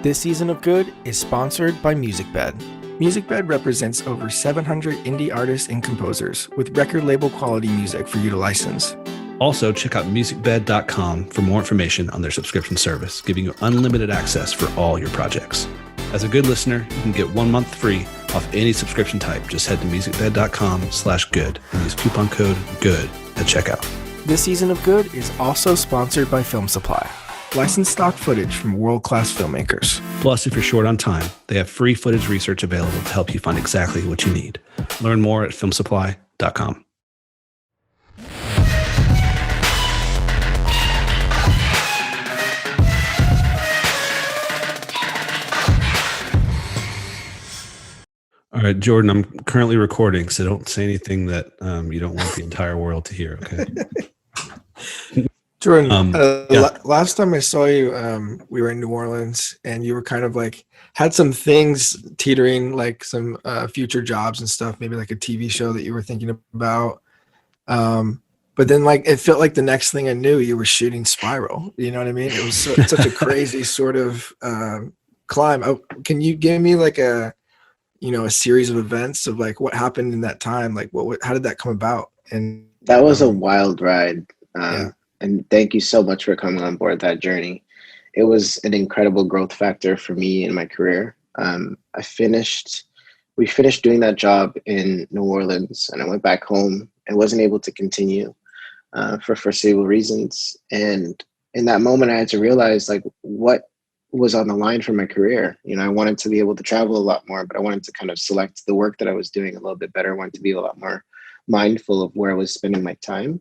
This season of Good is sponsored by MusicBed. MusicBed represents over 700 indie artists and composers with record label quality music for you to license. Also, check out musicbed.com for more information on their subscription service, giving you unlimited access for all your projects. As a Good listener, you can get 1 month free off any subscription type. Just head to musicbed.com/good and use coupon code GOOD at checkout. This season of Good is also sponsored by Film Supply. Licensed stock footage from world-class filmmakers. Plus, if you're short on time, they have free footage research available to help you find exactly what you need. Learn more at filmsupply.com. All right, Jordan, I'm currently recording, so don't say anything that you don't want the entire world to hear, okay? Jordan, last time I saw you, we were in New Orleans, and you were kind of like, had some things teetering, like some future jobs and stuff, maybe like a TV show that you were thinking about. But then like, it felt like the next thing I knew, you were shooting Spiral. You know what I mean? It was such a crazy sort of climb. Can you give me like a series of events of like what happened in that time? Like how did that come about? And that was a wild ride. Yeah. And thank you so much for coming on board that journey. It was an incredible growth factor for me in my career. We finished doing that job in New Orleans, and I went back home and wasn't able to continue for foreseeable reasons. And in that moment, I had to realize like what was on the line for my career. I wanted to be able to travel a lot more, but I wanted to kind of select the work that I was doing a little bit better. I wanted to be a lot more mindful of where I was spending my time.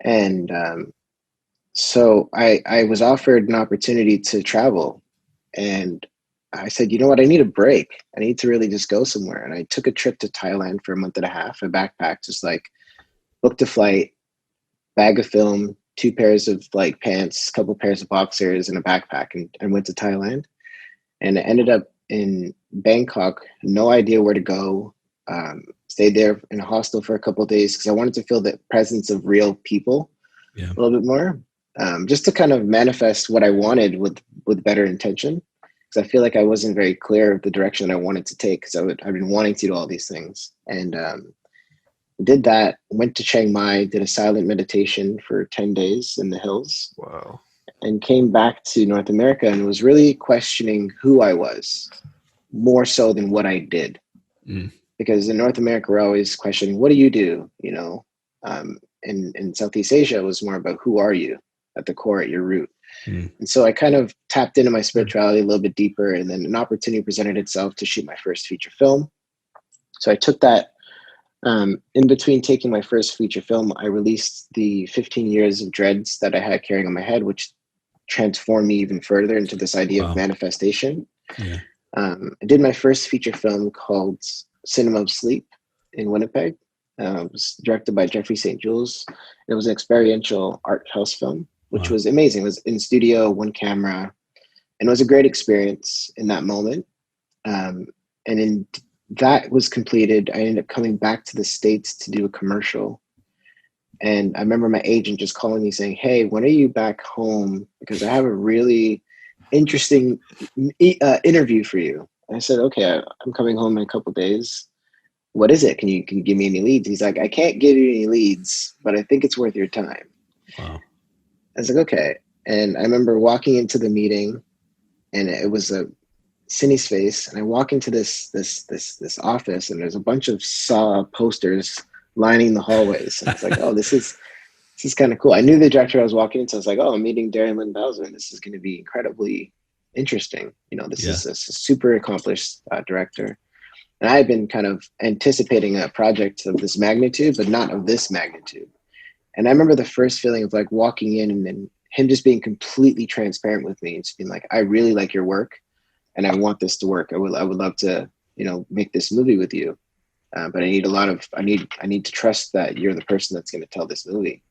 And so I was offered an opportunity to travel, and I said, you know what, I need a break. I need to really just go somewhere. And I took a trip to Thailand for a month and a half. I backpacked, just like booked a flight, bag of film, 2 pairs of like pants, couple pairs of boxers, and a backpack, and went to Thailand. And I ended up in Bangkok, no idea where to go. Stayed there in a hostel for a couple of days because I wanted to feel the presence of real people a little bit more, just to kind of manifest what I wanted with better intention. Because I feel like I wasn't very clear of the direction that I wanted to take, because I've been wanting to do all these things. And did that, went to Chiang Mai, did a silent meditation for 10 days in the hills. Wow. And came back to North America and was really questioning who I was more so than what I did. Because in North America, we're always questioning, what do you do? In Southeast Asia, it was more about who are you at the core, at your root. And so I kind of tapped into my spirituality a little bit deeper, and then an opportunity presented itself to shoot my first feature film. So I took that. In between taking my first feature film, I released the 15 years of dreads that I had carrying on my head, which transformed me even further into this idea of manifestation. I did my first feature film called Cinema of Sleep in Winnipeg. It was directed by Jeffrey St. Jules. It was an experiential art house film, which was amazing. It was in studio, 1 camera, and it was a great experience in that moment. And in that was completed, I ended up coming back to the States to do a commercial. And I remember my agent just calling me saying, hey, when are you back home? Because I have a really interesting interview for you. And I said, okay, I'm coming home in a couple of days. What is it? Can you give me any leads? He's like, I can't give you any leads, but I think it's worth your time. Wow. I was like, okay. And I remember walking into the meeting, and it was a cine space. And I walk into this office, and there's a bunch of Saw posters lining the hallways. And it's like, oh, this is kind of cool. I knew the director I was walking into. I was like, oh, I'm meeting Darren Lynn Bowser, and this is going to be incredibly interesting. This is a super accomplished director. And I had been kind of anticipating a project of this magnitude, but not of this magnitude. And I remember the first feeling of like walking in and then him just being completely transparent with me and just being like, I really like your work and I want this to work. I would love to, make this movie with you. But I need to trust that you're the person that's going to tell this movie.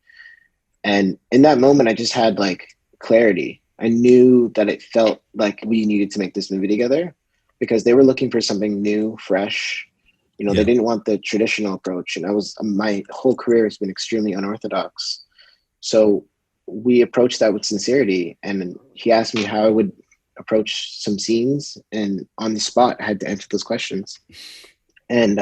And in that moment, I just had like clarity. I knew that it felt like we needed to make this movie together because they were looking for something new, fresh. They didn't want the traditional approach. And my whole career has been extremely unorthodox. So we approached that with sincerity. And he asked me how I would approach some scenes, and on the spot I had to answer those questions. And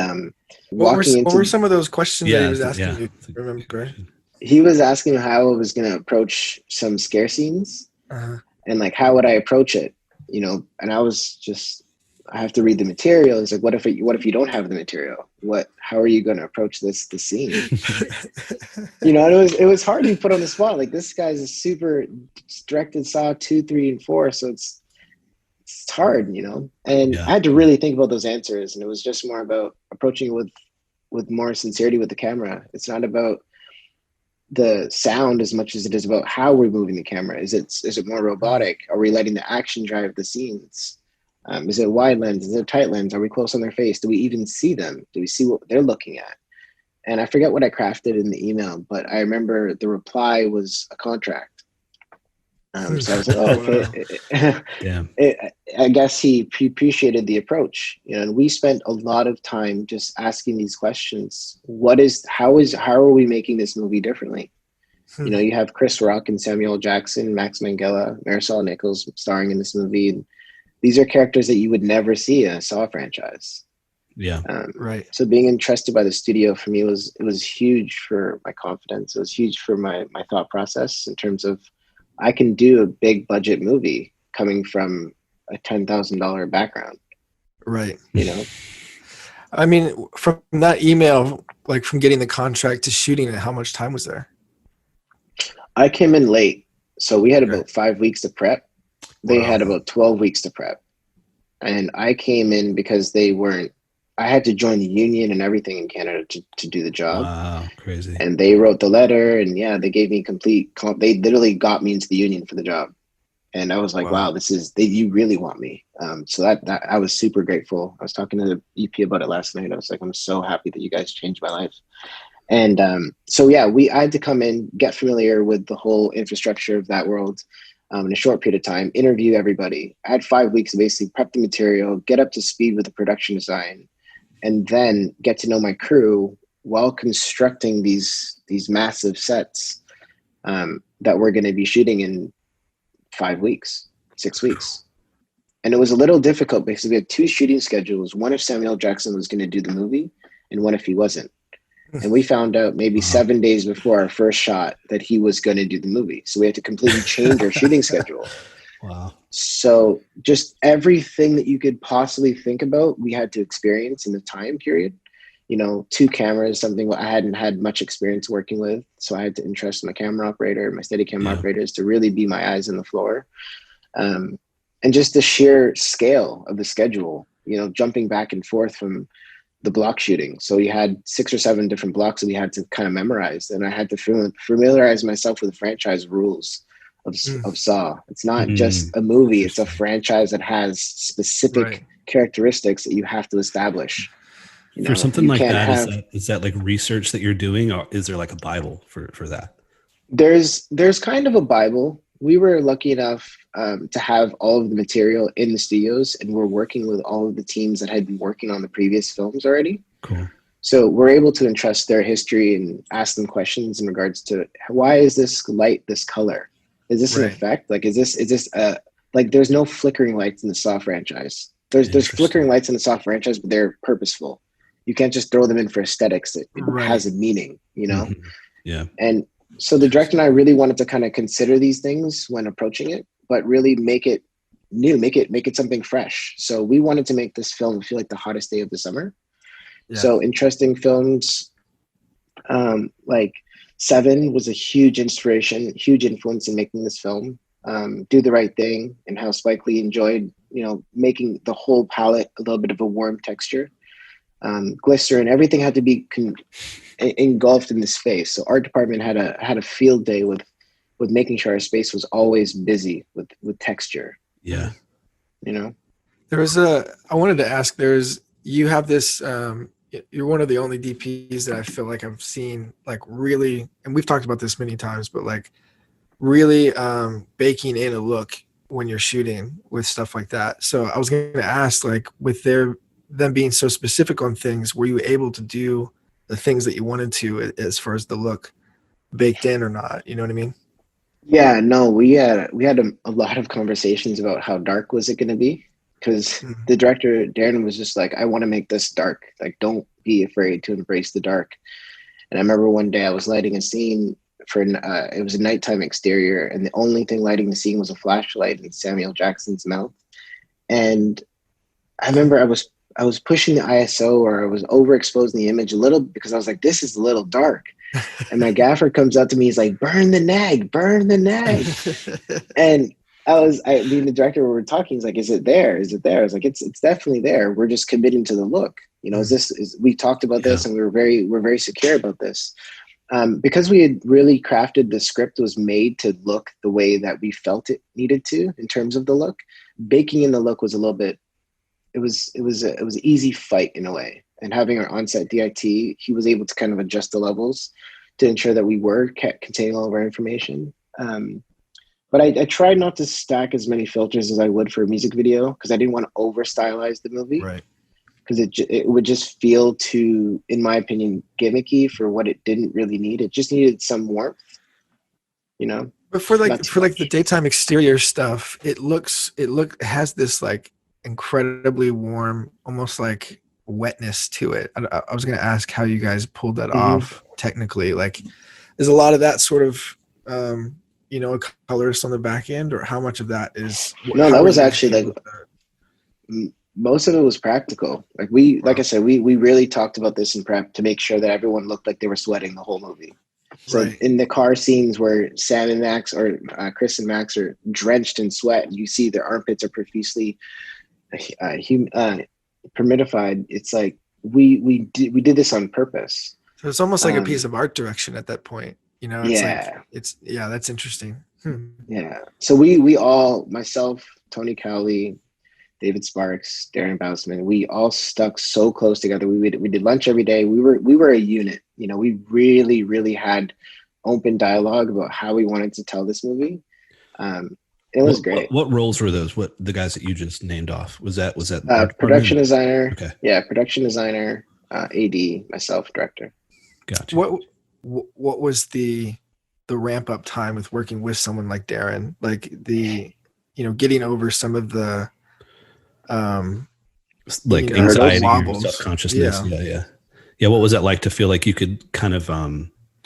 What were some of those questions that he was asking you? Remember? He was asking how I was going to approach some scare scenes, and like how would I approach it, you know? And I was just, I have to read the material. It's like, what if you don't have the material? How are you going to approach the scene? You know, and it was hard to be put on the spot. Like, this guy's a super directed Saw 2, 3, and 4, so it's hard, you know. And I had to really think about those answers, and it was just more about approaching it with more sincerity with the camera. It's not about the sound as much as it is about how we're moving the camera. Is it more robotic? Are we letting the action drive the scenes? Is it a wide lens? Is it a tight lens? Are we close on their face? Do we even see them? Do we see what they're looking at? And I forget what I crafted in the email, but I remember the reply was a contract. So I was like, oh, okay. I guess he appreciated the approach, you know, and we spent a lot of time just asking these questions. How are we making this movie differently? You know, you have Chris Rock and Samuel L. Jackson, Max Minghella, Marisol Nichols starring in this movie. And these are characters that you would never see in a Saw franchise. Yeah. Right. So being entrusted by the studio for me was huge for my confidence. It was huge for my thought process in terms of, I can do a big budget movie coming from a $10,000 background. Right. You know, I mean, from that email, like from getting the contract to shooting it, how much time was there? I came in late. So we had about 5 weeks to prep. They had about 12 weeks to prep. And I came in because I had to join the union and everything in Canada to do the job. Wow, crazy. And they wrote the letter, and they gave me they literally got me into the union for the job. And I was like, wow, you really want me. So that I was super grateful. I was talking to the EP about it last night. I was like, I'm so happy that you guys changed my life. And I had to come in, get familiar with the whole infrastructure of that world in a short period of time, interview everybody. I had 5 weeks to basically prep the material, get up to speed with the production design, and then get to know my crew while constructing these massive sets that we're going to be shooting in 5 weeks, 6 weeks. And it was a little difficult because we had 2 shooting schedules. One if Samuel L. Jackson was going to do the movie, and one if he wasn't. And we found out maybe 7 days before our first shot that he was going to do the movie. So we had to completely change our shooting schedule. Wow. So just everything that you could possibly think about, we had to experience in the time period. You know, 2 cameras, something I hadn't had much experience working with. So I had to entrust my camera operator, my Steadicam operators to really be my eyes on the floor. And just the sheer scale of the schedule, you know, jumping back and forth from the block shooting. So we had 6 or 7 different blocks that we had to kind of memorize. And I had to familiarize myself with the franchise rules of Saw. It's not just a movie, it's a franchise that has specific characteristics that you have to establish. You know, for something like that, is that like research that you're doing, or is there like a Bible for that? There's kind of a Bible. We were lucky enough to have all of the material in the studios, and we're working with all of the teams that had been working on the previous films already. Cool. So we're able to entrust their history and ask them questions in regards to, why is this light this color? Is this an effect? Like, is this like, there's no flickering lights in the Saw franchise. There's flickering lights in the Saw franchise, but they're purposeful. You can't just throw them in for aesthetics. It has a meaning, you know? Mm-hmm. Yeah. And so the director and I really wanted to kind of consider these things when approaching it, but really make it new, make it something fresh. So we wanted to make this film feel like the hottest day of the summer. Yeah. So interesting films, like Seven was a huge inspiration, huge influence in making this film. Do the Right Thing, and how Spike Lee enjoyed, you know, making the whole palette a little bit of a warm texture. Glycerin, everything had to be engulfed in the space. So art department had a field day with making sure our space was always busy with texture. Yeah. You know, I wanted to ask, you have this, you're one of the only DPs that I feel like I've seen, like, really, and we've talked about this many times, but like really baking in a look when you're shooting with stuff like that. So I was going to ask, like, with them being so specific on things, were you able to do the things that you wanted to as far as the look baked in or not? You know what I mean? Yeah, no, we had a lot of conversations about how dark was it going to be, because Mm. the director Darren was just like, I want to make this dark. Like, don't be afraid to embrace the dark. And I remember one day I was lighting a scene for it was a nighttime exterior, and the only thing lighting the scene was a flashlight in Samuel Jackson's mouth. And I remember I was pushing the ISO, or I was overexposing the image a little because I was like, this is a little dark. And my gaffer comes up to me, he's like, burn the nag, burn the nag. And me and the director were talking. He's like, "Is it there? Is it there?" I was like, "It's definitely there. We're just committing to the look. You know, we talked about Yeah. this, and we're very secure about this, because we had really crafted the script was made to look the way that we felt it needed to in terms of the look. Baking in the look was a little bit. It was an easy fight in a way, and having our on-set DIT, he was able to kind of adjust the levels to ensure that we were containing all of our information. But I tried not to stack as many filters as I would for a music video, because I didn't want to over stylize the movie, Right. because it would just feel too, in my opinion, gimmicky for what it didn't really need. It just needed some warmth, you know, But for not too like the much. daytime exterior stuff, it has this like incredibly warm, almost like wetness to it. I was going to ask how you guys pulled that Hmm. off technically. Like, is a lot of that sort of colorist on the back end, or how much of that is No, how that were was you guys actually able like to? most of it was practical. Like I Wow. said, we really talked about this in prep to make sure that everyone looked like they were sweating the whole movie. So Right. in the car scenes where Sam and Max, or Chris and Max, are drenched in sweat, you see their armpits are profusely permitified. It's like we did this on purpose. So it's almost like a piece Um, of art direction at that point. It's like yeah, yeah, that's interesting. Hmm. yeah. So we all, myself, Tony Cowley, David Sparks, Darren Bousman, we all stuck so close together. We did lunch every day. We were a unit. You know, we really had open dialogue about how we wanted to tell this movie. It was great. What roles were those? What the guys that you just named off? Was that art Production department? designer, Okay, yeah, production designer, AD, myself, director. gotcha. What was the ramp up time with working with someone like Darren? Like getting over some of the um Like The hurdles. anxiety or wobbles. self-consciousness. Yeah. Yeah, yeah, yeah. What was that like to feel like you could kind of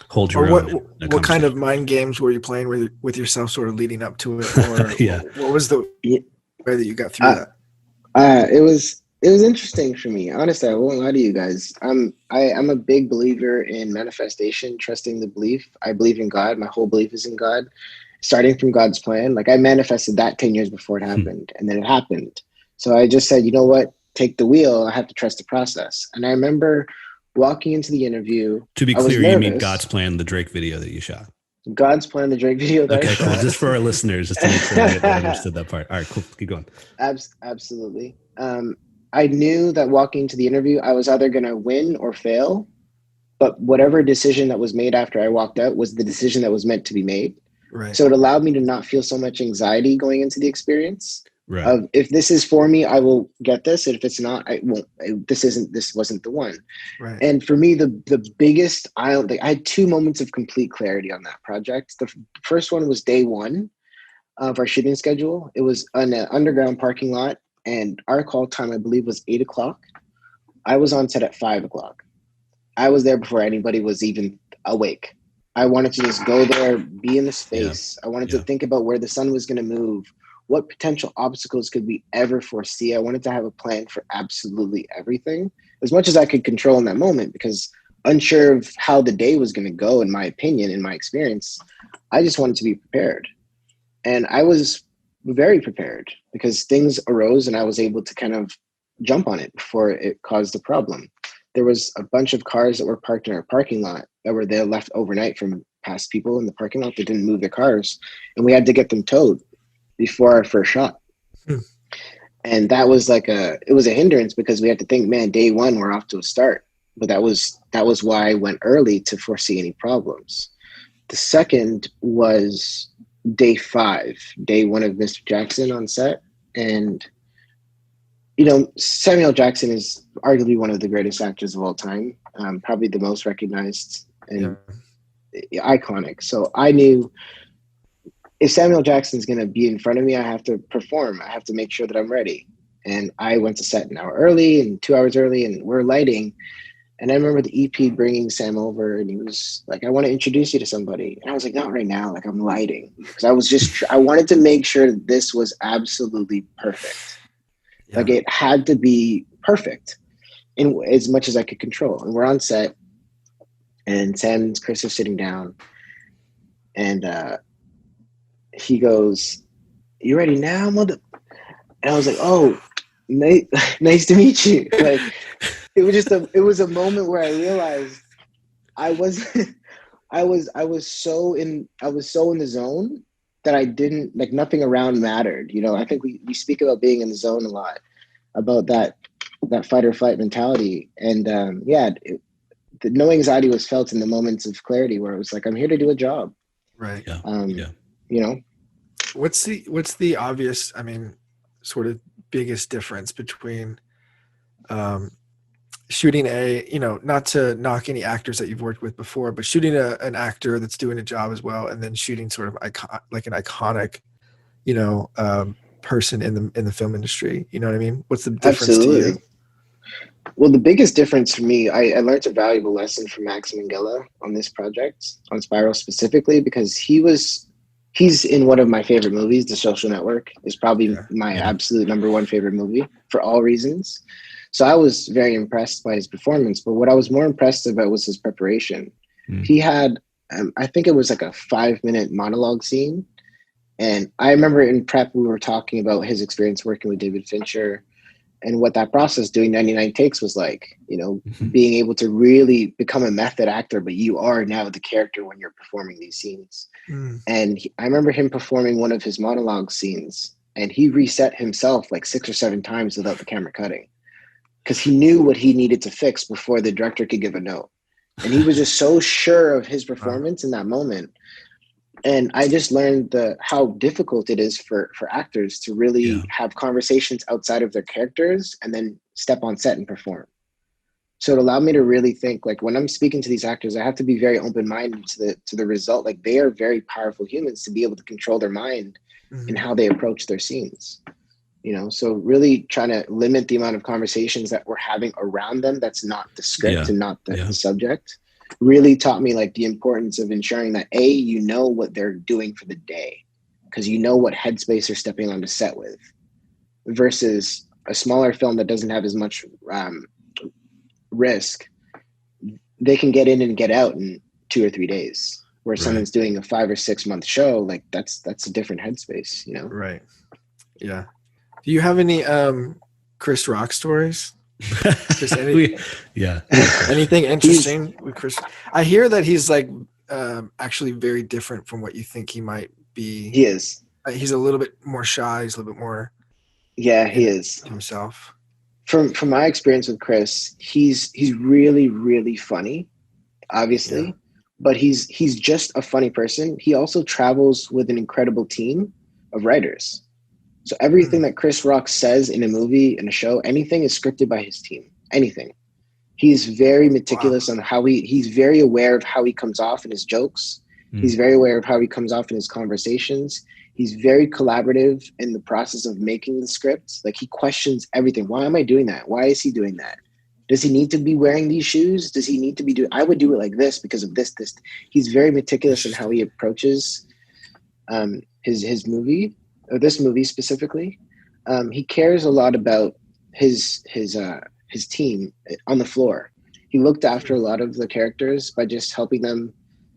hold Or your own in a what kind of conversation? mind games were you playing with yourself sort of leading up to it? Or Yeah. what was the Yeah, way that you got through uh, that? it was interesting for me. Honestly, I won't lie to you guys. I'm a big believer in manifestation, trusting the belief. I believe in God. My whole belief is in God. Starting from God's plan. Like, I manifested that 10 years before it Hmm. happened, and then it happened. So I just said, you know what? Take the wheel. I have to trust the process. And I remember walking into the interview. To be I was clear, you mean God's nervous. plan, the Drake video that you shot. God's plan, the Drake video that I Okay, cool. shot. Just for our listeners, just to make sure they understood that part. All right, cool. Keep going. Absolutely. I knew that walking into the interview, I was either going to win or fail, but whatever decision that was made after I walked out was the decision that was meant to be made. Right. So it allowed me to not feel so much anxiety going into the experience Right. of, if this is for me, I will get this. And if it's not, I won't. This wasn't the one. Right. And for me, the biggest, I had two moments of complete clarity on that project. The first one was day one of our shooting schedule. It was an underground parking lot, and our call time, I believe, was 8 o'clock. I was on set at 5 o'clock. I was there before anybody was even awake. I wanted to just go there, be in the Yeah. space. I wanted to Yeah. think about where the sun was going to move. What potential obstacles could we ever foresee? I wanted to have a plan for absolutely everything, as much as I could control in that moment, because unsure of how the day was going to go, in my opinion, in my experience, I just wanted to be prepared. And I was very prepared because things arose and I was able to kind of jump on it before it caused a problem. There was a bunch of cars that were parked in our parking lot that were there left overnight from past people in the parking lot that didn't move their cars, and we had to get them towed before our first shot. Hmm. And that was it was a hindrance, because we had to think, man, day one we're off to a start. But that was why I went early, to foresee any problems. The second was day five, day one of Mr. Jackson on set. And, Samuel Jackson is arguably one of the greatest actors of all time, probably the most recognized Yeah. and iconic. So I knew if Samuel Jackson's going to be in front of me, I have to perform. I have to make sure that I'm ready. And I went to set an hour early and 2 hours early, and we're lighting. And I remember the EP bringing Sam over, and he was like, I want to introduce you to somebody. And I was like, not right now. Like, I'm lighting. Because I was just, I wanted to make sure that this was absolutely perfect. Yeah. Like, it had to be perfect in as much as I could control. And we're on set, and Sam and Chris are sitting down. And he goes, you ready now, mother? And I was like, oh, nice to meet you. Like, it was a moment where I realized I was so in the zone that I didn't, like, nothing around mattered. You know, I think we speak about being in the zone a lot, about that fight or flight mentality. And no anxiety was felt in the moments of clarity where it was like, I'm here to do a job. Right. Yeah. You know, what's the obvious, I mean, sort of biggest difference between shooting not to knock any actors that you've worked with before, but shooting an actor that's doing a job as well, and then shooting sort of an iconic, person in the film industry. You know what I mean? What's the difference to you? Well, the biggest difference for me, I learned a valuable lesson from Max Minghella on this project, on Spiral specifically, because he's in one of my favorite movies. The Social Network is probably my absolute number one favorite movie for all reasons. So I was very impressed by his performance, but what I was more impressed about was his preparation. He had, I think it was like a 5-minute monologue scene. And I remember in prep, we were talking about his experience working with David Fincher and what that process doing 99 takes was like, being able to really become a method actor, but you are now the character when you're performing these scenes. And I remember him performing one of his monologue scenes, and he reset himself like 6 or 7 times without the camera cutting, because he knew what he needed to fix before the director could give a note. And he was just so sure of his performance in that moment. And I just learned how difficult it is for actors to really have conversations outside of their characters and then step on set and perform. So it allowed me to really think, like, when I'm speaking to these actors, I have to be very open-minded to the result. Like, they are very powerful humans to be able to control their mind and how they approach their scenes. So really trying to limit the amount of conversations that we're having around them that's not the script and not the subject really taught me, like, the importance of ensuring that what they're doing for the day, because what headspace they're stepping onto set with, versus a smaller film that doesn't have as much risk. They can get in and get out in 2 or 3 days, where someone's doing a 5 or 6 month show. Like, that's a different headspace, Right. Yeah. Do you have any Chris Rock stories? Just anything interesting with Chris? I hear that he's like actually very different from what you think he might be. He is. He's a little bit more shy. He's a little bit more. Yeah, he is himself. From my experience with Chris, he's really, really funny, obviously, but he's just a funny person. He also travels with an incredible team of writers. So everything that Chris Rock says in a movie, in a show, anything is scripted by his team. Anything. He's very meticulous on how he's very aware of how he comes off in his jokes. He's very aware of how he comes off in his conversations. He's very collaborative in the process of making the script. Like, he questions everything. Why am I doing that? Why is he doing that? Does he need to be wearing these shoes? Does he need to be I would do it like this because of this. He's very meticulous in how he approaches his movie. Or this movie specifically. He cares a lot about his team on the floor. He looked after a lot of the characters by just helping them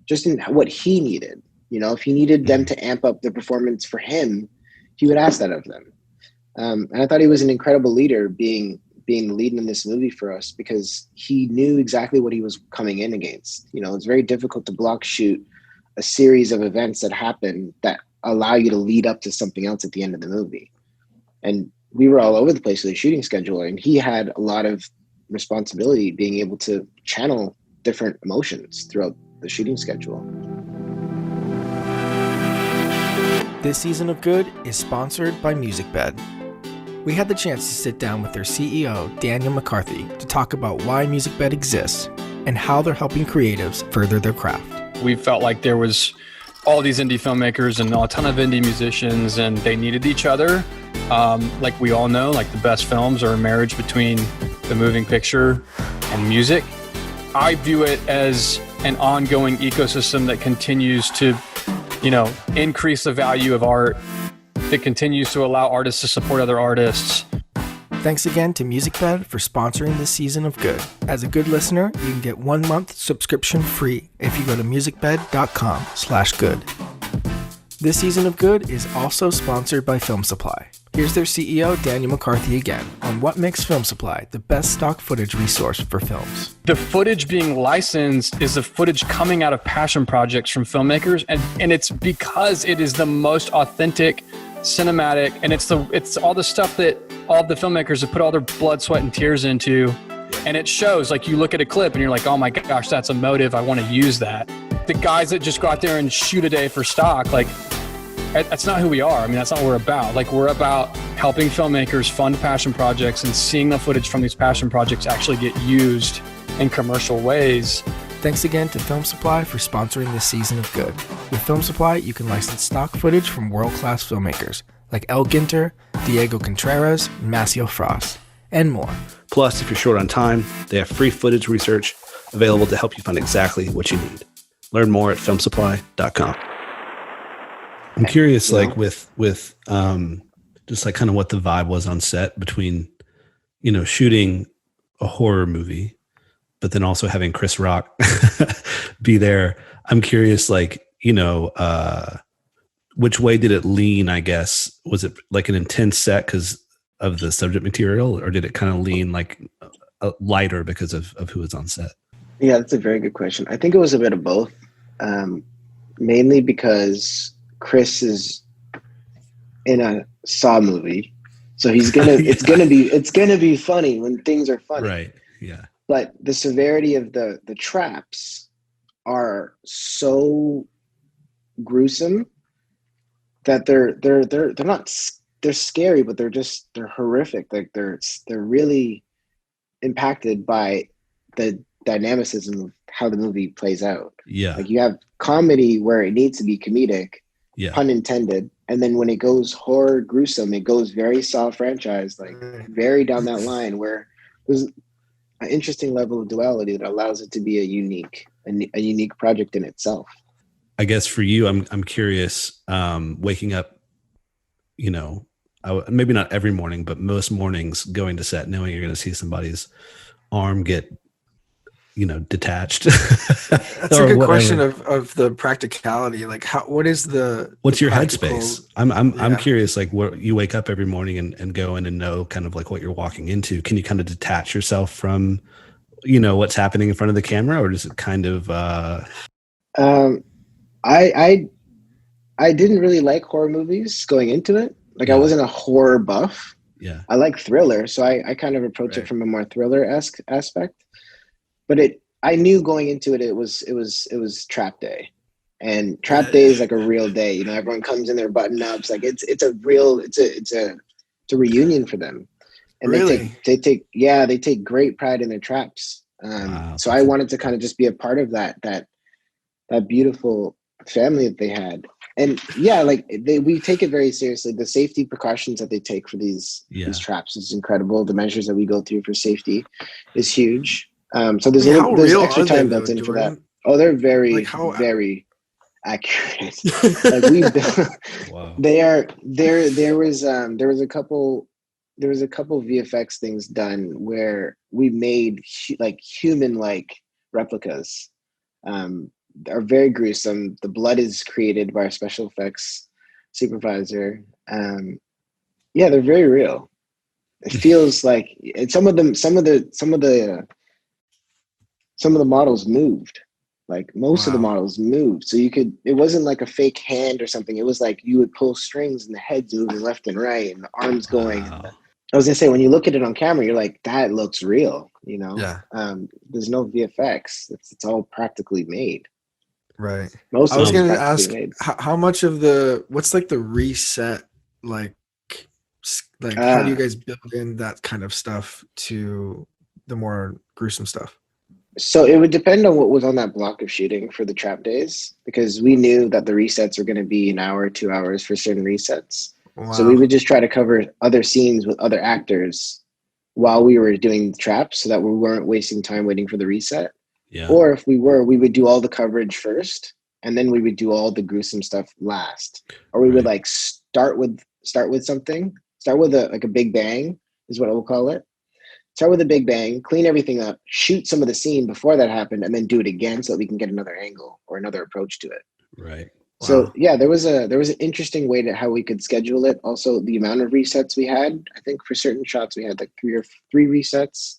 just in what he needed. If he needed them to amp up the performance for him, he would ask that of them. And I thought he was an incredible leader being the lead in this movie for us, because he knew exactly what he was coming in against. It's very difficult to block shoot a series of events that happen that allow you to lead up to something else at the end of the movie. And we were all over the place with the shooting schedule, and he had a lot of responsibility being able to channel different emotions throughout the shooting schedule. This season of Good is sponsored by MusicBed. We had the chance to sit down with their CEO, Daniel McCarthy, to talk about why MusicBed exists and how they're helping creatives further their craft. We felt like there was all these indie filmmakers and a ton of indie musicians, and they needed each other. Like we all know, like the best films are a marriage between the moving picture and music. I view it as an ongoing ecosystem that continues to, increase the value of art, that continues to allow artists to support other artists. Thanks again to MusicBed for sponsoring this season of Good. As a Good listener, you can get 1 month subscription free if you go to musicbed.com/good. This season of Good is also sponsored by Film Supply. Here's their CEO, Daniel McCarthy, again on what makes Film Supply the best stock footage resource for films. The footage being licensed is the footage coming out of passion projects from filmmakers, and it's because it is the most authentic, cinematic, and it's all the stuff that all the filmmakers have put all their blood, sweat, and tears into, and it shows. Like, you look at a clip and you're like, oh my gosh, that's emotive, I want to use that. The guys that just go out there and shoot a day for stock, like, that's not who we are. I mean, that's not what we're about. Like, we're about helping filmmakers fund passion projects and seeing the footage from these passion projects actually get used in commercial ways. Thanks again to Film Supply for sponsoring this season of Good. With Film Supply, you can license stock footage from world-class filmmakers like El Ginter, Diego Contreras, and Maciel Frost, and more. Plus, if you're short on time, they have free footage research available to help you find exactly what you need. Learn more at filmsupply.com. I'm curious, like with just like kind of what the vibe was on set between, shooting a horror movie, but then also having Chris Rock be there. I'm curious, like, which way did it lean, I guess? Was it like an intense set because of the subject material, or did it kind of lean like lighter because of who was on set? Yeah, that's a very good question. I think it was a bit of both, mainly because Chris is in a Saw movie, so he's gonna it's gonna be funny when things are funny, right? Yeah. But the severity of the traps are so gruesome that they're scary, but they're horrific. Like they're really impacted by the dynamicism of how the movie plays out. Yeah. Like, you have comedy where it needs to be comedic, pun intended, and then when it goes horror gruesome, it goes very Saw franchise, like very down that line, where there's an interesting level of duality that allows it to be a unique project in itself. I guess for you, I'm curious, waking up, maybe not every morning, but most mornings going to set, knowing you're going to see somebody's arm get, detached. That's a good question of the practicality. Like, what's your headspace? I'm curious, like, what you wake up every morning and go in and know kind of like what you're walking into. Can you kind of detach yourself from, what's happening in front of the camera, or does it kind of, I didn't really like horror movies going into it. Like, I wasn't a horror buff. Yeah. I like thriller, so I kind of approach it from a more thriller-esque aspect. But I knew going into it, it was trap day, and trap day is like a real day. Everyone comes in their button ups, like it's a reunion for them, and really? they take great pride in their traps. Wow. So I wanted to kind of just be a part of that beautiful family that they had. And we take it very seriously. The safety precautions that they take for these traps is incredible. The measures that we go through for safety is huge. So there's extra time built in for that. Oh, they're very very accurate. Like, we wow. there was a couple VFX things done where we made human-like replicas. Are very gruesome. The blood is created by our special effects supervisor. They're very real. It feels like some of the models moved. Like, most of the models moved. So it wasn't like a fake hand or something. It was like you would pull strings and the head's moving left and right and the arms going. I was gonna say, when you look at it on camera, you're like, that looks real, Yeah. There's no VFX. It's all practically made. Right. I was going to ask, how much of what's like the reset, like how do you guys build in that kind of stuff to the more gruesome stuff? So it would depend on what was on that block of shooting for the trap days, because we knew that the resets were going to be an hour, 2 hours for certain resets. So we Wow. would just try to cover other scenes with other actors while we were doing the traps so that we weren't wasting time waiting for the reset. Yeah. Or if we were, we would do all the coverage first and then we would do all the gruesome stuff last. Or we would Right. like start with something, start with a big bang is what I will call it. Start with a big bang, clean everything up, shoot some of the scene before that happened, and then do it again so that we can get another angle or another approach to it. Right. So Wow. yeah, there was an interesting way to how we could schedule it. Also, the amount of resets we had. I think for certain shots we had like three resets.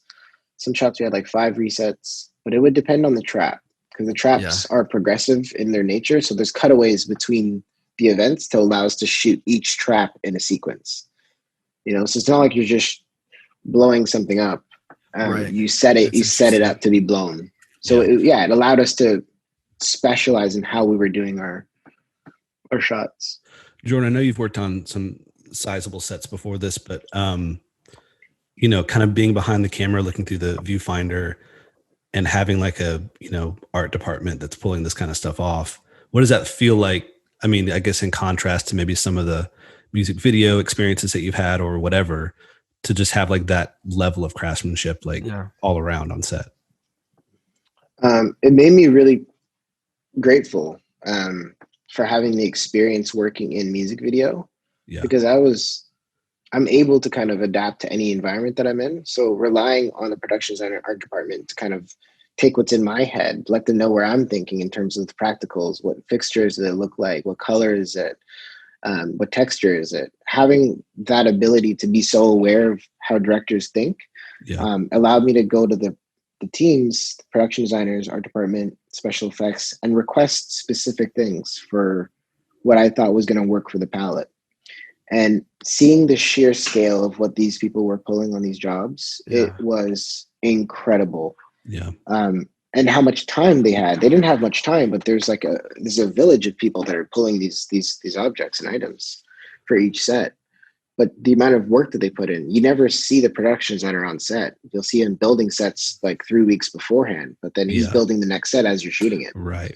Some shots we had like 5 resets, but it would depend on the trap because the Yeah. traps are progressive in their nature. So there's cutaways between the events to allow us to shoot each trap in a sequence. So it's not like you're just blowing something up. Right. You set That's it interesting. up to be blown. So it allowed us to specialize in how we were doing our shots. Jordan, I know you've worked on some sizable sets before this, but kind of being behind the camera, looking through the viewfinder and having like a, art department that's pulling this kind of stuff off. What does that feel like? I mean, I guess in contrast to maybe some of the music video experiences that you've had or whatever, to just have like that level of craftsmanship, like Yeah. all around on set. It made me really grateful for having the experience working in music video, because I'm able to kind of adapt to any environment that I'm in. So relying on the production designer art department to kind of take what's in my head, let them know where I'm thinking in terms of the practicals, what fixtures does it look like, what color is it, what texture is it. Having that ability to be so aware of how directors think allowed me to go to the teams, the production designers, art department, special effects, and request specific things for what I thought was going to work for the palette. And seeing the sheer scale of what these people were pulling on these jobs, it was incredible. Yeah. And how much time they had. They didn't have much time, but there's a village of people that are pulling these objects and items for each set. But the amount of work that they put in, you never see the productions that are on set. You'll see him building sets like 3 weeks beforehand, but then he's building the next set as you're shooting it. Right.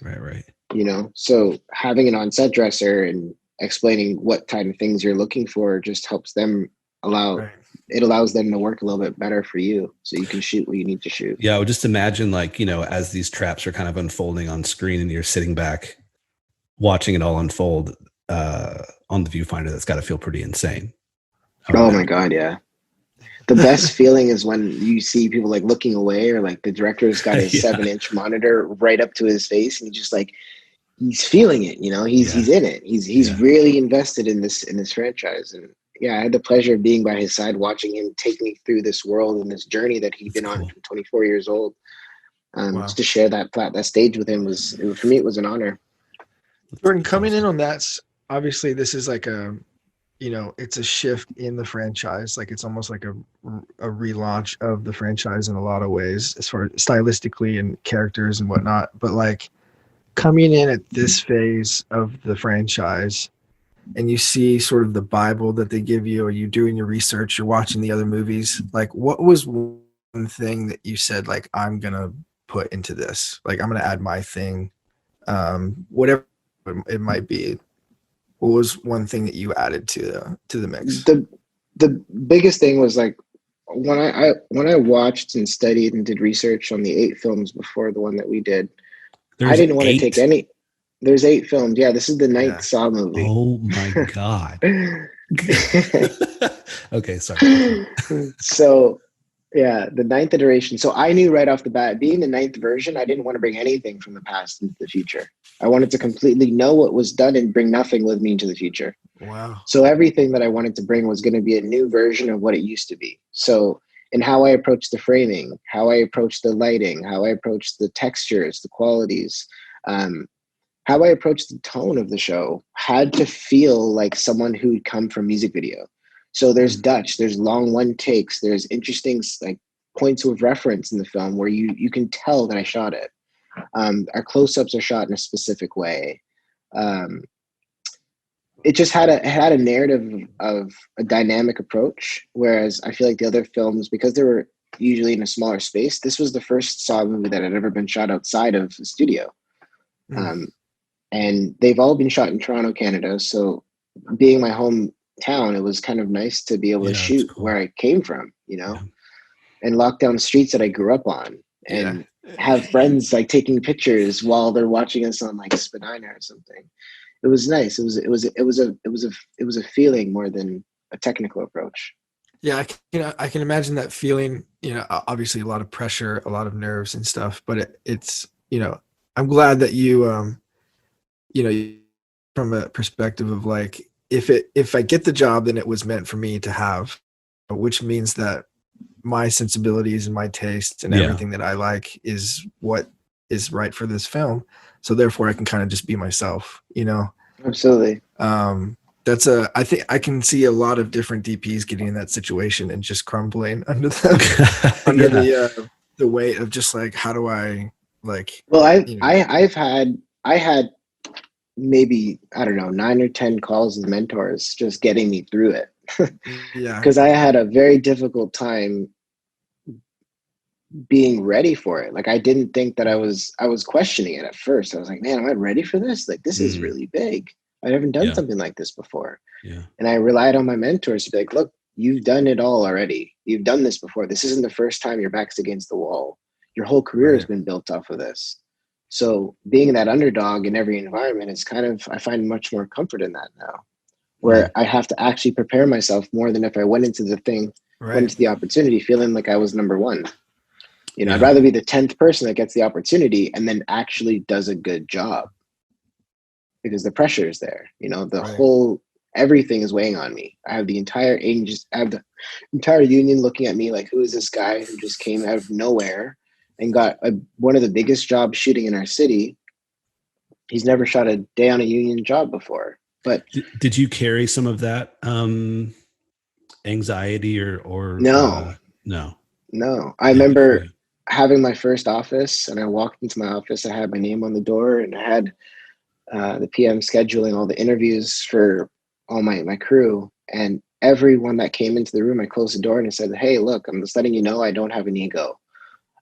So having an on-set dresser and explaining what kind of things you're looking for just helps them it allows them to work a little bit better for you so you can shoot what you need to shoot. Yeah, I would just imagine as these traps are kind of unfolding on screen and you're sitting back watching it all unfold on the viewfinder, that's got to feel pretty insane. Oh my God, yeah. The best feeling is when you see people like looking away, or like the director's got his 7-inch monitor right up to his face and he's just like, he's feeling it, he's in it. He's really invested in this franchise. And I had the pleasure of being by his side, watching him take me through this world and this journey that he'd been on from 24 years old. Just to share that stage with him for me, it was an honor. Jordan, coming in on that, obviously this is like it's a shift in the franchise. Like it's almost like a relaunch of the franchise in a lot of ways, as far as stylistically and characters and whatnot. But like coming in at this phase of the franchise, and you see sort of the Bible that they give you, or you doing your research, you're watching the other movies. Like, what was one thing that you said, like, I'm gonna put into this? Like, I'm gonna add my thing, whatever it might be. What was one thing that you added to the mix? The biggest thing was like when I watched and studied and did research on the 8 films before the one that we did. I didn't want to take any. There's 8 films. Yeah, this is the 9th Saw movie. Oh my God. Okay, sorry. So the 9th iteration. So I knew right off the bat, being the 9th version, I didn't want to bring anything from the past into the future. I wanted to completely know what was done and bring nothing with me into the future. Wow. So everything that I wanted to bring was going to be a new version of what it used to be. So in how I approached the framing, how I approached the lighting, how I approached the textures, the qualities, how I approached the tone of the show had to feel like someone who'd come from music video. So there's Dutch, there's long one takes, there's interesting like points of reference in the film where you can tell that I shot it. Our close-ups are shot in a specific way. It just had a narrative of a dynamic approach, whereas I feel like the other films, because they were usually in a smaller space. This was the first Saw movie that had ever been shot outside of the studio. And they've all been shot in Toronto, Canada. So being my hometown, it was kind of nice to be able to shoot where I came from, you know, and lock down streets that I grew up on, and have friends like taking pictures while they're watching us on like Spadina or something. It was nice. It was a feeling more than a technical approach. Yeah, I can imagine that feeling. You know, obviously a lot of pressure, a lot of nerves and stuff. But it's, you know, I'm glad that you, you know, from a perspective of like, if I get the job, then it was meant for me to have, which means that my sensibilities and my tastes and everything that I like is what is right for this film. So therefore, I can kind of just be myself. You know. Absolutely. I think I can see a lot of different DPs getting in that situation and just crumbling under the weight of just like, how do I like? Well, I had maybe, I don't know, 9 or 10 calls with mentors just getting me through it. Because I had a very difficult time being ready for it. Like, I didn't think that I was questioning it at first. I was like, man, am I ready for this? Like, this is really big. I haven't done something like this before. Yeah. And I relied on my mentors to be like, look, you've done it all already. You've done this before. This isn't the first time your back's against the wall. Your whole career has been built off of this. So being that underdog in every environment is kind of, I find much more comfort in that now, where I have to actually prepare myself more than if I went into the thing, went into the opportunity feeling like I was number one. You know, I'd rather be the 10th person that gets the opportunity and then actually does a good job, because the pressure is there. You know, the whole, everything is weighing on me. I have the entire union looking at me like, who is this guy who just came out of nowhere and got one of the biggest jobs shooting in our city? He's never shot a day on a union job before. But did you carry some of that anxiety or no? I remember having my first office, and I walked into my office. I had my name on the door, and I had the PM scheduling all the interviews for all my crew. And everyone that came into the room, I closed the door and I said, hey, look, I'm just letting you know I don't have an ego.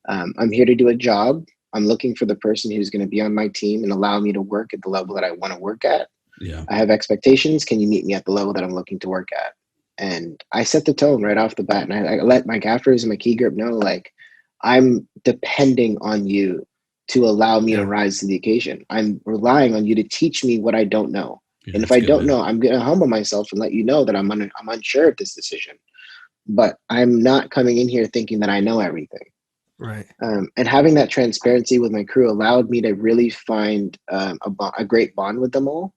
I'm here to do a job. I'm looking for the person who's going to be on my team and allow me to work at the level that I want to work at. Yeah. I have expectations. Can you meet me at the level that I'm looking to work at? And I set the tone right off the bat. And I let my gaffers and my key grip know, like, I'm depending on you to allow me to rise to the occasion. I'm relying on you to teach me what I don't know. And if I don't know, I'm going to humble myself and let you know that I'm unsure of this decision. But I'm not coming in here thinking that I know everything. Right. And having that transparency with my crew allowed me to really find a great bond with them all,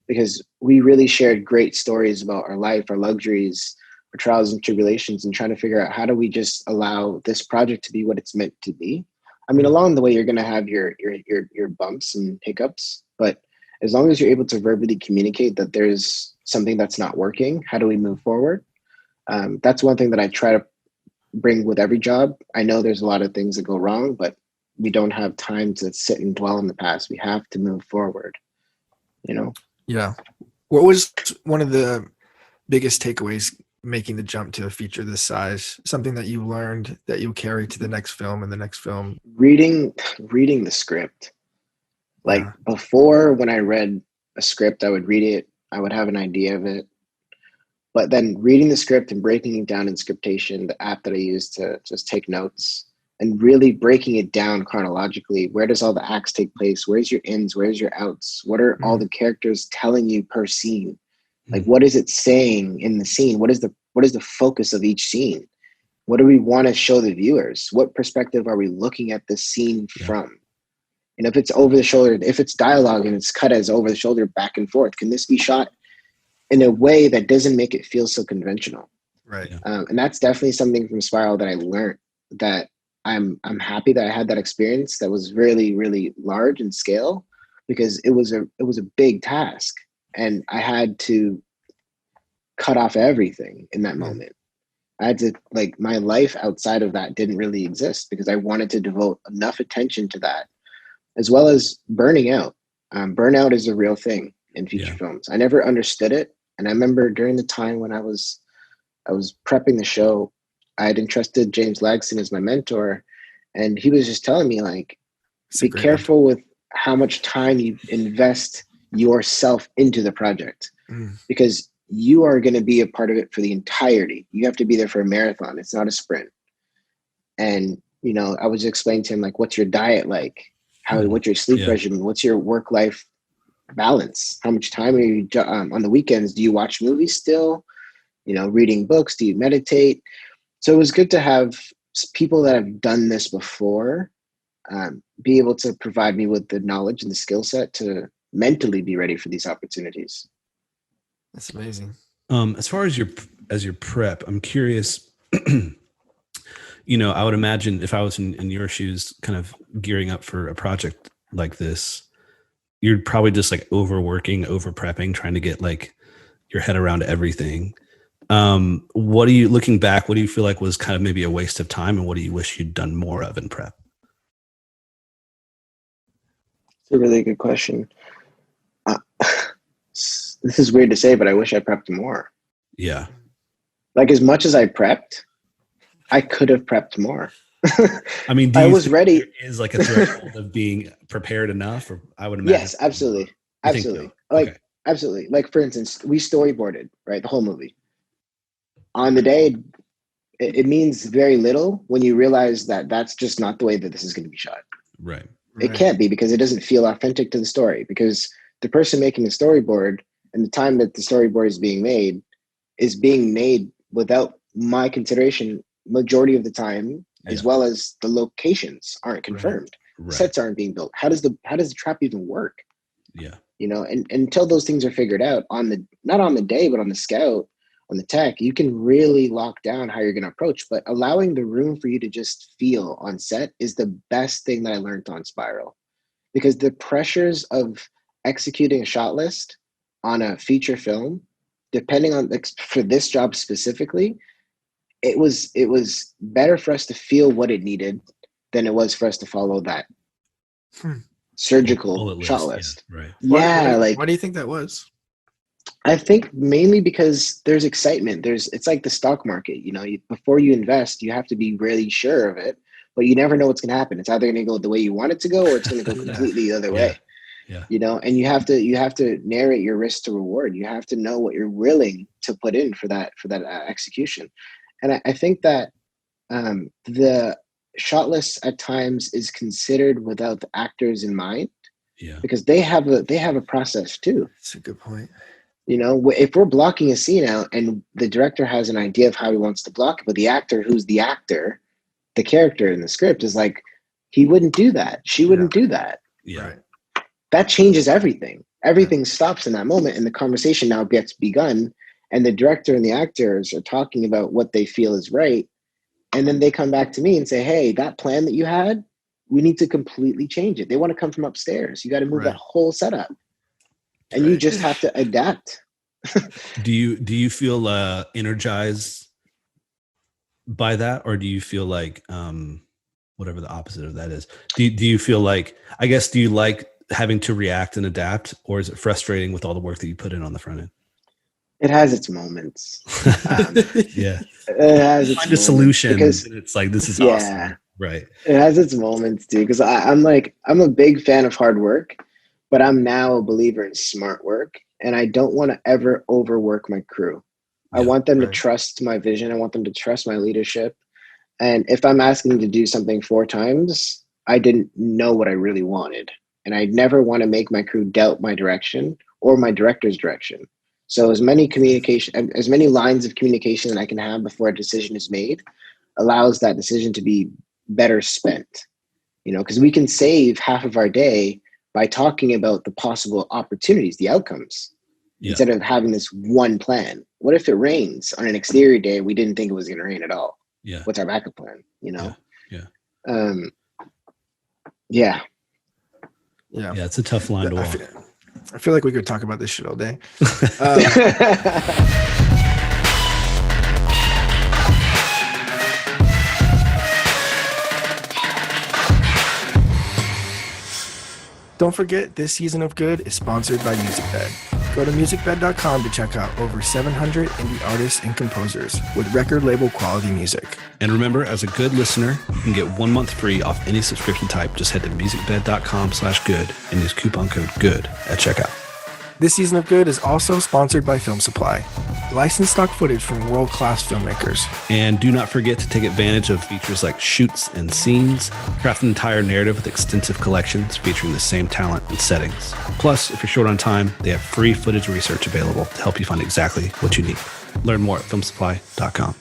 because we really shared great stories about our life, our luxuries, our trials and tribulations, and trying to figure out how do we just allow this project to be what it's meant to be. I mean, along the way, you're going to have your bumps and hiccups, but as long as you're able to verbally communicate that there's something that's not working, how do we move forward? That's one thing that I try to bring with every job. I know there's a lot of things that go wrong, but we don't have time to sit and dwell in the past. We have to move forward, you know? Yeah. What was one of the biggest takeaways making the jump to a feature this size? Something that you learned that you'll carry to the next film and the next film? Reading the script. Like before, when I read a script, I would read it, I would have an idea of it. But then reading the script and breaking it down in Scriptation, the app that I use to just take notes, and really breaking it down chronologically. Where does all the acts take place? Where's your ins? Where's your outs? What are all the characters telling you per scene? Like, what is it saying in the scene? What is the focus of each scene? What do we want to show the viewers? What perspective are we looking at this scene from? And if it's over the shoulder, if it's dialogue and it's cut as over the shoulder back and forth, can this be shot in a way that doesn't make it feel so conventional? Right. And that's definitely something from Spiral that I learned, that I'm happy that I had that experience that was really, really large in scale, because it was a big task, and I had to cut off everything in that moment. I had to, like, my life outside of that didn't really exist, because I wanted to devote enough attention to that, as well as burning out. Burnout is a real thing in feature films. I never understood it. And I remember during the time when I was prepping the show, I had entrusted James Lagston as my mentor, and he was just telling me, like, be careful with how much time you invest yourself into the project, because you are going to be a part of it for the entirety. You have to be there for a marathon. It's not a sprint. And, you know, I was explaining to him, like, what's your diet like? What's your sleep regimen? What's your work-life balance? How much time are you on the weekends? Do you watch movies still? You know, reading books? Do you meditate? So it was good to have people that have done this before be able to provide me with the knowledge and the skill set to mentally be ready for these opportunities. That's amazing. As far as your prep, I'm curious. You know, I would imagine if I was in your shoes, kind of gearing up for a project like this, you're probably just like overworking, over prepping, trying to get like your head around everything. What do you, looking back, what do you feel like was kind of maybe a waste of time, and what do you wish you'd done more of in prep? It's a really good question. This is weird to say, but I wish I prepped more. Yeah. Like, as much as I prepped, I could have prepped more. I mean, I was ready. There is like a threshold of being prepared enough, or I would imagine. Yes, absolutely. Absolutely. So? Like, okay. Absolutely. Like, for instance, we storyboarded, right? The whole movie. On the day, it means very little when you realize that that's just not the way that this is going to be shot. Right. It can't be, because it doesn't feel authentic to the story, because the person making the storyboard and the time that the storyboard is being made without my consideration majority of the time, as well as the locations aren't confirmed. Right. Sets aren't being built. How does the trap even work? Yeah. You know, and until those things are figured out not on the day, but on the scout, on the tech, you can really lock down how you're going to approach. But allowing the room for you to just feel on set is the best thing that I learned on Spiral, because the pressures of executing a shot list on a feature film, depending on, for this job specifically, it was better for us to feel what it needed than it was for us to follow that surgical shot list. Yeah, right. Why do you think that was? I think mainly because there's excitement. It's like the stock market. You know, before you invest, you have to be really sure of it, but you never know what's going to happen. It's either going to go the way you want it to go, or it's going to go completely the other way. Yeah. You know, and you have to narrate your risk to reward. You have to know what you're willing to put in for that execution. And I think that the shot list at times is considered without the actors in mind. Yeah. Because they have a process too. That's a good point. You know, if we're blocking a scene out and the director has an idea of how he wants to block it, but the actor who's the actor, the character in the script is like, he wouldn't do that. She wouldn't do that. Yeah. Right. That changes everything. Everything stops in that moment, and the conversation now gets begun, and the director and the actors are talking about what they feel is right. And then they come back to me and say, hey, that plan that you had, we need to completely change it. They want to come from upstairs. You got to move that whole setup. And you just have to adapt. Do you feel energized by that, or do you feel like whatever the opposite of that is? Do you feel like, I guess, do you like having to react and adapt, or is it frustrating with all the work that you put in on the front end? It has its moments. Yeah. It has its Find a solution, because it's like, this is awesome. Right. It has its moments too, because I'm a big fan of hard work, but I'm now a believer in smart work, and I don't want to ever overwork my crew. I want them to trust my vision. I want them to trust my leadership. And if I'm asking them to do something 4 times, I didn't know what I really wanted. And I never want to make my crew doubt my direction or my director's direction. So as many lines of communication that I can have before a decision is made allows that decision to be better spent. You know, because we can save half of our day by talking about the possible opportunities, the outcomes, instead of having this one plan. What if it rains on an exterior day? We didn't think it was going to rain at all. Yeah. What's our backup plan? You know? Yeah. Yeah. Yeah. It's a tough line to walk. I feel like we could talk about this shit all day. Don't forget, this season of Good is sponsored by MusicBed. Go to musicbed.com to check out over 700 indie artists and composers with record label quality music. And remember, as a good listener, you can get 1 month free off any subscription type. Just head to musicbed.com/good and use coupon code GOOD at checkout. This season of Good is also sponsored by Film Supply. Licensed stock footage from world-class filmmakers. And do not forget to take advantage of features like shoots and scenes, craft an entire narrative with extensive collections featuring the same talent and settings. Plus, if you're short on time, they have free footage research available to help you find exactly what you need. Learn more at filmsupply.com.